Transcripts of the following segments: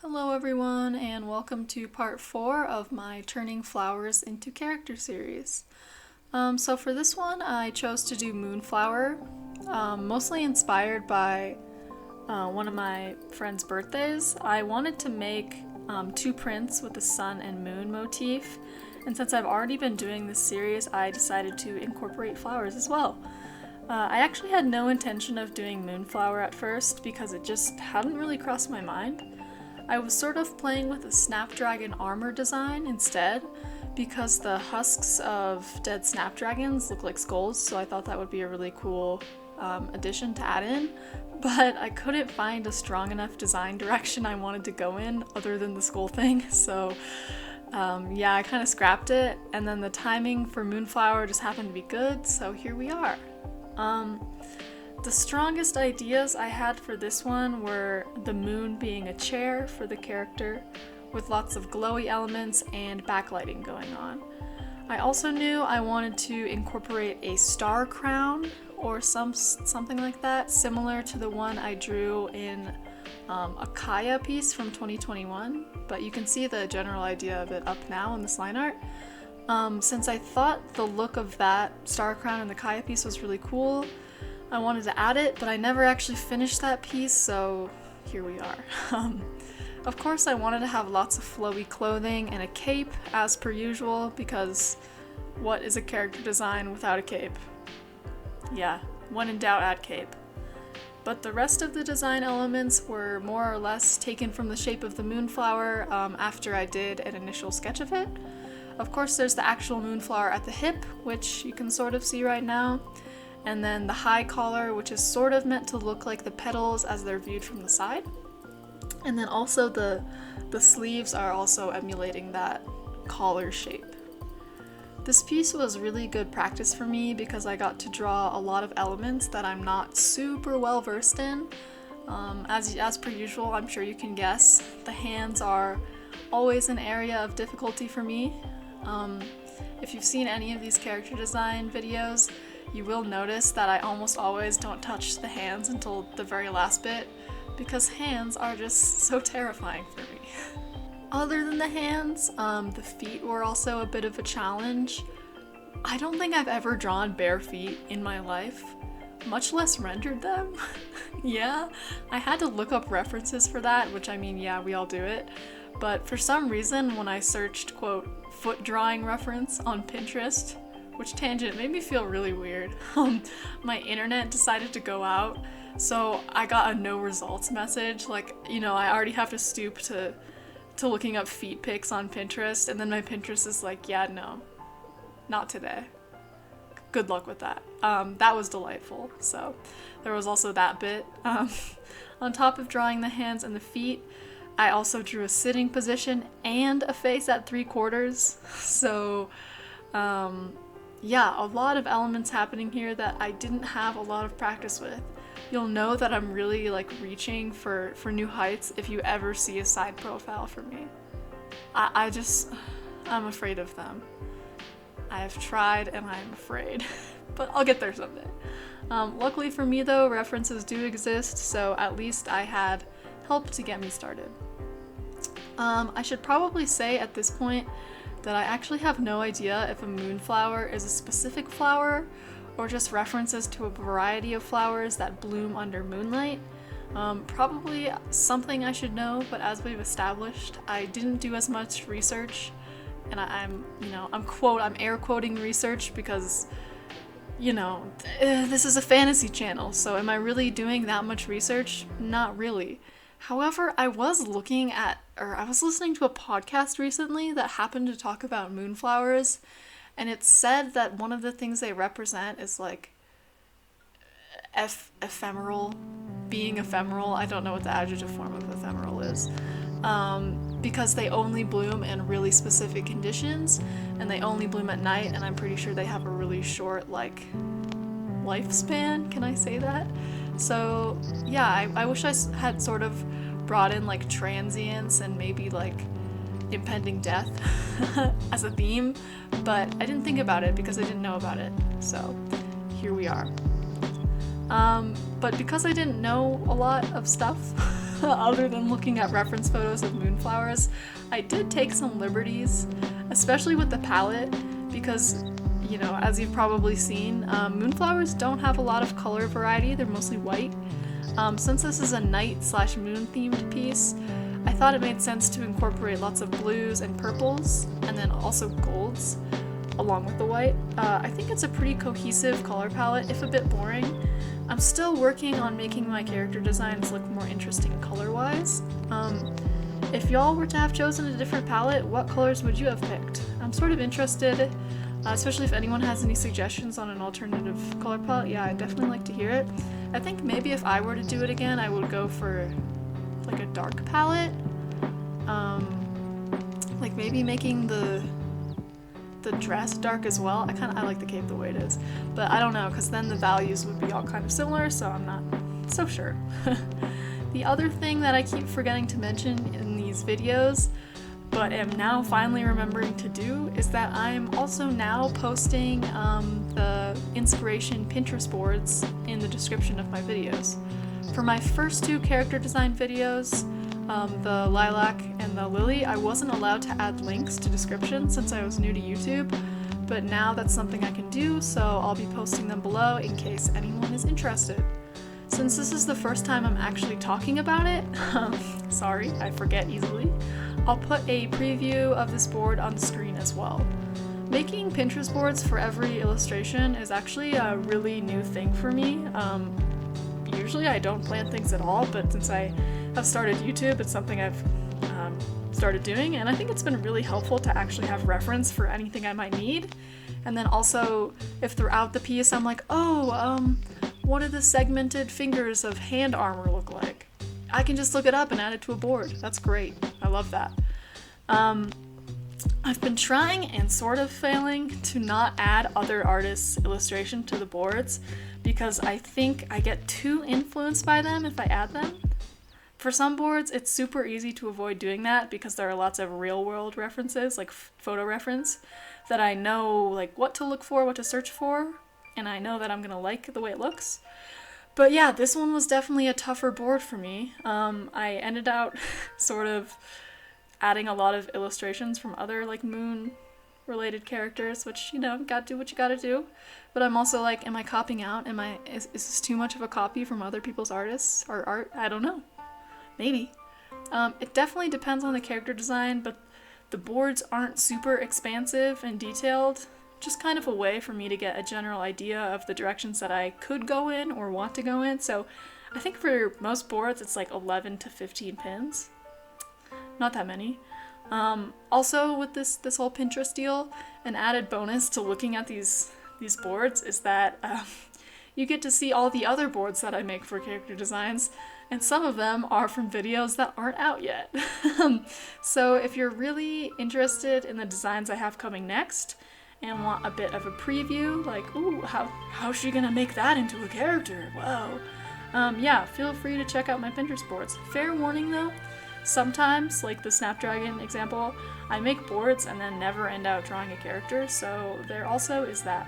Hello everyone, and welcome to part 4 of my Turning Flowers into Character series. So for this one, I chose to do Moonflower, mostly inspired by one of my friend's birthdays. I wanted to make 2 prints with the sun and moon motif, and since I've already been doing this series, I decided to incorporate flowers as well. I actually had no intention of doing Moonflower at first because it just hadn't really crossed my mind. I was sort of playing with a snapdragon armor design instead because the husks of dead snapdragons look like skulls, so I thought that would be a really cool addition to add in, but I couldn't find a strong enough design direction I wanted to go in other than the skull thing, so I kind of scrapped it, and then the timing for Moonflower just happened to be good, so here we are. The strongest ideas I had for this one were the moon being a chair for the character, with lots of glowy elements and backlighting going on. I also knew I wanted to incorporate a star crown or something like that, similar to the one I drew in a Kaya piece from 2021, but you can see the general idea of it up now in this line art. Since I thought the look of that star crown in the Kaya piece was really cool, I wanted to add it, but I never actually finished that piece, so here we are. Of course, I wanted to have lots of flowy clothing and a cape, as per usual, because what is a character design without a cape? Yeah, when in doubt, add cape. But the rest of the design elements were more or less taken from the shape of the Moonflower after I did an initial sketch of it. Of course, there's the actual Moonflower at the hip, which you can sort of see right now. And then the high collar, which is sort of meant to look like the petals as they're viewed from the side. And then also the sleeves are also emulating that collar shape. This piece was really good practice for me because I got to draw a lot of elements that I'm not super well versed in. As per usual, I'm sure you can guess, the hands are always an area of difficulty for me. If you've seen any of these character design videos, you will notice that I almost always don't touch the hands until the very last bit, because hands are just so terrifying for me. Other than the hands, the feet were also a bit of a challenge. I don't think I've ever drawn bare feet in my life, much less rendered them. Yeah, I had to look up references for that, which I mean, yeah, we all do it. But for some reason, when I searched, quote, foot drawing reference on Pinterest, which tangent made me feel really weird, my internet decided to go out, so I got a no results message, like, I already have to stoop to looking up feet pics on Pinterest, and then my Pinterest is like, yeah, no, not today. Good luck with that. That was delightful, so there was also that bit. On top of drawing the hands and the feet, I also drew a sitting position and a face at 3/4, so a lot of elements happening here that I didn't have a lot of practice with. You'll know that I'm really reaching for new heights if you ever see a side profile for me. I'm afraid of them. I have tried and I'm afraid, but I'll get there someday. Luckily for me though, references do exist, so at least I had help to get me started. I should probably say at this point that I actually have no idea if a moonflower is a specific flower or just references to a variety of flowers that bloom under moonlight. Probably something I should know, but as we've established, I didn't do as much research, and I'm air quoting research because, this is a fantasy channel, so am I really doing that much research? Not really. However, I was listening to a podcast recently that happened to talk about moonflowers, and it said that one of the things they represent is ephemeral, being ephemeral. I don't know what the adjective form of ephemeral is. Because they only bloom in really specific conditions, and they only bloom at night, and I'm pretty sure they have a really short, lifespan, can I say that? So, yeah, I wish I had sort of brought in, transience and maybe, impending death as a theme, but I didn't think about it because I didn't know about it, so here we are. But because I didn't know a lot of stuff other than looking at reference photos of Moonflowers. I did take some liberties, especially with the palette, because, you know, as you've probably seen, Moonflowers don't have a lot of color variety, they're mostly white. Since this is a night/moon themed piece, I thought it made sense to incorporate lots of blues and purples, and then also golds, along with the white. I think it's a pretty cohesive color palette, if a bit boring. I'm still working on making my character designs look more interesting color-wise. If y'all were to have chosen a different palette, what colors would you have picked? I'm sort of interested, especially if anyone has any suggestions on an alternative color palette. Yeah, I'd definitely like to hear it. I think maybe if I were to do it again, I would go for like a dark palette. Like maybe making the dress dark as well. I like the cape the way it is, but I don't know, because then the values would be all kind of similar, so I'm not so sure. The other thing that I keep forgetting to mention in these videos, but am now finally remembering to do, is that I'm also now posting the inspiration Pinterest boards in the description of my videos. For my first two character design videos, the Lilac and the Lily, I wasn't allowed to add links to description since I was new to YouTube, but now that's something I can do, so I'll be posting them below in case anyone is interested. Since this is the first time I'm actually talking about it, sorry, I forget easily, I'll put a preview of this board on the screen as well. Making Pinterest boards for every illustration is actually a really new thing for me. Usually I don't plan things at all, but since I have started YouTube, it's something I've started doing, and I think it's been really helpful to actually have reference for anything I might need. And then also, if throughout the piece I'm like, oh, what do the segmented fingers of hand armor look like? I can just look it up and add it to a board. That's great. I love that. I've been trying and sort of failing to not add other artists' illustration to the boards because I think I get too influenced by them if I add them. For some boards, it's super easy to avoid doing that because there are lots of real-world references, like photo reference, that I know like what to look for, what to search for, and I know that I'm gonna like the way it looks. But yeah, this one was definitely a tougher board for me. I ended out sort of adding a lot of illustrations from other like moon-related characters, which, you know, you gotta do what you gotta do. But I'm also like, am I copying out? Is this too much of a copy from other people's artists or art? I don't know. Maybe. It definitely depends on the character design, but the boards aren't super expansive and detailed, just kind of a way for me to get a general idea of the directions that I could go in or want to go in. So I think for most boards it's like 11 to 15 pins. Not that many. Also with this whole Pinterest deal, an added bonus to looking at these boards is that you get to see all the other boards that I make for character designs, and some of them are from videos that aren't out yet. So if you're really interested in the designs I have coming next and want a bit of a preview, like, ooh, how's she gonna make that into a character? Whoa. Yeah, feel free to check out my Pinterest boards. Fair warning though, sometimes, like the Snapdragon example, I make boards and then never end out drawing a character, so there also is that.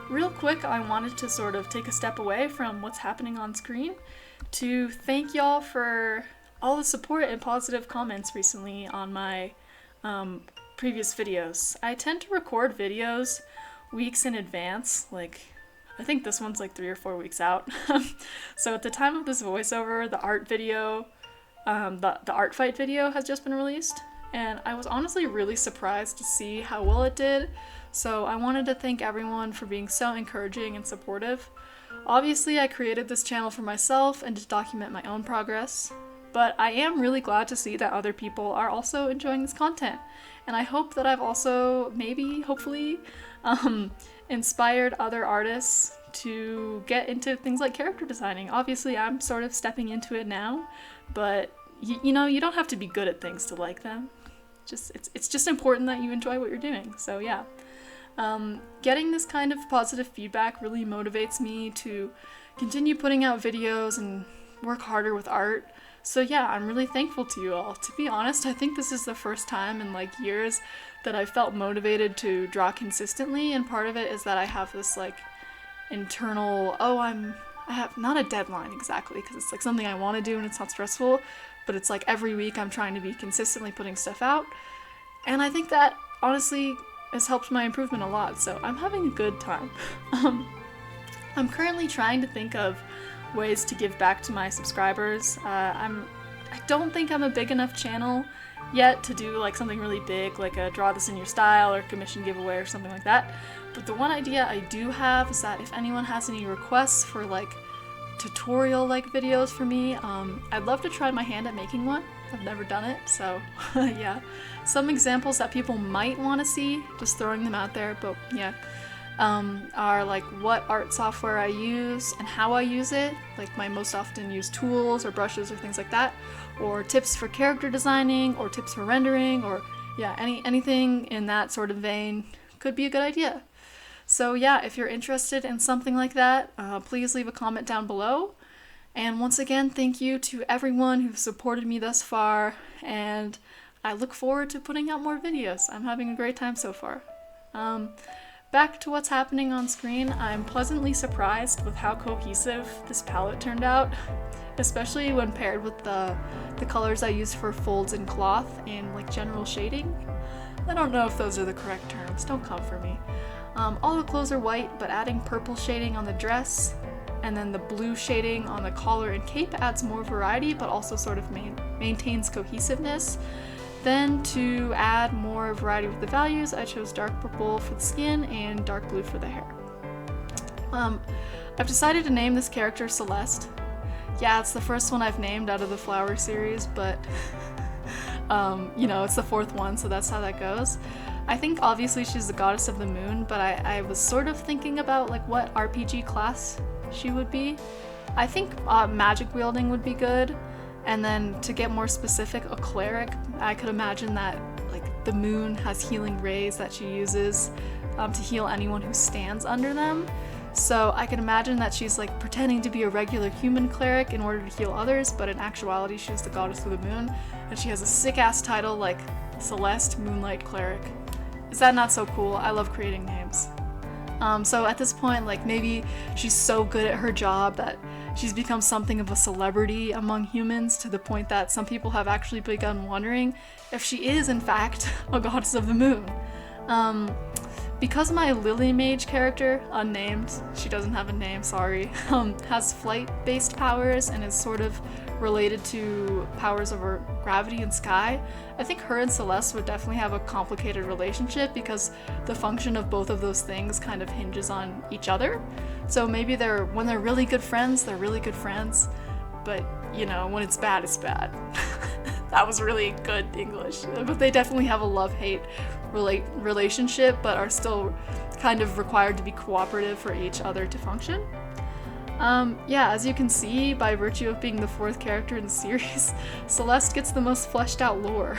Real quick, I wanted to sort of take a step away from what's happening on screen to thank y'all for all the support and positive comments recently on my previous videos. I tend to record videos weeks in advance, like I think this one's like 3 or 4 weeks out. So at the time of this voiceover, the art video, the art fight video has just been released, and I was honestly really surprised to see how well it did. So I wanted to thank everyone for being so encouraging and supportive. Obviously, I created this channel for myself and to document my own progress, but I am really glad to see that other people are also enjoying this content. And I hope that I've also, maybe, hopefully, inspired other artists to get into things like character designing. Obviously, I'm sort of stepping into it now, but you know, you don't have to be good at things to like them. It's just important that you enjoy what you're doing, so yeah. Getting this kind of positive feedback really motivates me to continue putting out videos and work harder with art. So yeah, I'm really thankful to you all. To be honest, I think this is the first time in like years that I felt motivated to draw consistently, and part of it is that I have this like internal, I I have not a deadline exactly, because it's like something I want to do and it's not stressful, but it's like every week I'm trying to be consistently putting stuff out. And I think that honestly has helped my improvement a lot, so I'm having a good time. I'm currently trying to think of ways to give back to my subscribers. I don't think I'm a big enough channel yet to do like something really big, like a draw this in your style or commission giveaway or something like that. But the one idea I do have is that if anyone has any requests for like tutorial like videos for me, I'd love to try my hand at making one. I've never done it, so yeah. Some examples that people might want to see, just throwing them out there, but yeah, are like what art software I use and how I use it, like my most often used tools or brushes or things like that, or tips for character designing or tips for rendering, or yeah, anything in that sort of vein could be a good idea. So yeah, if you're interested in something like that, please leave a comment down below. And once again, thank you to everyone who's supported me thus far, and I look forward to putting out more videos. I'm having a great time so far. Back to what's happening on screen, I'm pleasantly surprised with how cohesive this palette turned out, especially when paired with the colors I used for folds and cloth and like general shading. I don't know if those are the correct terms, don't come for me. All the clothes are white, but adding purple shading on the dress and then the blue shading on the collar and cape adds more variety, but also sort of maintains cohesiveness. Then to add more variety with the values, I chose dark purple for the skin and dark blue for the hair. I've decided to name this character Celeste. Yeah, it's the first one I've named out of the flower series, but you know, it's the fourth one, so that's how that goes. I think obviously she's the goddess of the moon, but I was sort of thinking about like what RPG class she would be. I think magic wielding would be good, and then to get more specific, a cleric. I could imagine that like the moon has healing rays that she uses to heal anyone who stands under them. So I can imagine that she's like pretending to be a regular human cleric in order to heal others, but in actuality she's the goddess of the moon, and she has a sick ass title like Celeste Moonlight Cleric. Is that not so cool? I love creating names. So at this point, like maybe she's so good at her job that she's become something of a celebrity among humans, to the point that some people have actually begun wondering if she is in fact a goddess of the moon. Because my Lily Mage character, unnamed, she doesn't have a name, sorry, has flight-based powers and is sort of related to powers over gravity and sky, I think her and Celeste would definitely have a complicated relationship because the function of both of those things kind of hinges on each other. So maybe when they're really good friends, they're really good friends, but you know, when it's bad, it's bad. That was really good English. But they definitely have a love-hate relationship, but are still kind of required to be cooperative for each other to function. Yeah, as you can see, by virtue of being the fourth character in the series, Celeste gets the most fleshed out lore.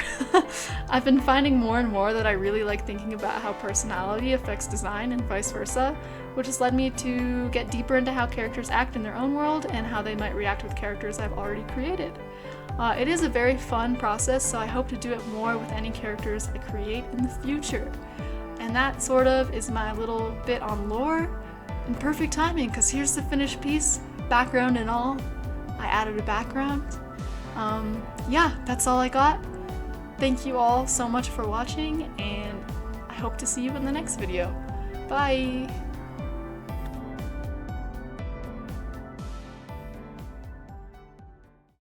I've been finding more and more that I really like thinking about how personality affects design and vice versa, which has led me to get deeper into how characters act in their own world and how they might react with characters I've already created. It is a very fun process, so I hope to do it more with any characters I create in the future. And that sort of is my little bit on lore. And perfect timing, because here's the finished piece, background and all. I added a background. Yeah, that's all I got. Thank you all so much for watching, and I hope to see you in the next video. Bye!